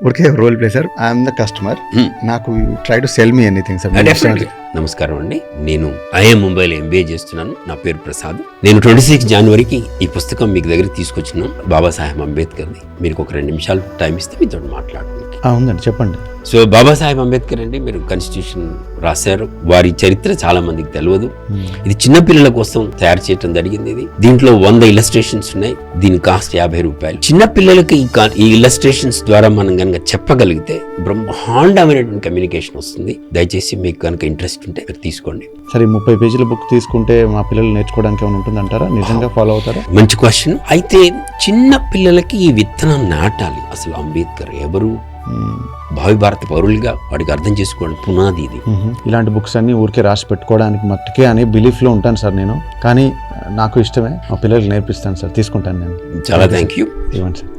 ఊరికే role play sir. I'm the customer. నాకు try to sell me anything sir. నమస్కారం అండి, నేను ఐఎం ముంబైలో ఎంబీఏ చేస్తున్నాను. నా పేరు ప్రసాద్. నేను 26 జనవరికి ఈ పుస్తకం మీకు దగ్గర తీసుకొచ్చినాను, బాబాసాహెబ్ అంబేద్కర్ది. మీరు ఒక 2 నిమిషాలు టైం ఇస్తే మీతో మాట్లాడుతున్నాను. ఉందండి, చెప్పండి. సో బాబాసాహెబ్ అంబేద్కర్ అండి, మీరు కాన్స్టిట్యూషన్ రాశారు. వారి చరిత్ర చాలా మందికి తెలియదు. ఇది చిన్నపిల్లల కోసం తయారు చేయడం జరిగింది. దీంట్లో 100 ఇల్లస్ట్రేషన్స్ ఉన్నాయి. దీని కాస్ట్ 50 రూపాయలు. చిన్నపిల్లలకి ఈ ఇల్లస్ట్రేషన్స్ ద్వారా మనం కనుక చెప్పగలిగితే బ్రహ్మాండమైనటువంటి కమ్యూనికేషన్ వస్తుంది. దయచేసి మీకు కనుక ఇంట్రెస్ట్ ఉంటే మీరు తీసుకోండి. సరే, 30 పేజీల బుక్ తీసుకుంటే మా పిల్లలు నేర్చుకోవడానికి ఏమైనా ఉంటుంది అంటారా? నిజంగా ఫాలో అవుతారా? మంచి క్వశ్చన్. అయితే చిన్న పిల్లలకి ఈ విత్తనం నాటాలి. అసలు అంబేద్కర్ ఎవరు, భావి భారత పౌరులుగా వాడికి అర్థం చేసుకోవడం పునాది ఇది. ఇలాంటి బుక్స్ అన్ని ఊరికే రాసి పెట్టుకోవడానికి మట్టుకే అనే బిలీఫ్ లో ఉంటాను సార్ నేను. కానీ నాకు ఇష్టమే, మా పిల్లలకి నేర్పిస్తాను సార్. తీసుకుంటాను నేను. చాలా థ్యాంక్ యూ. ఇవ్వండి సార్.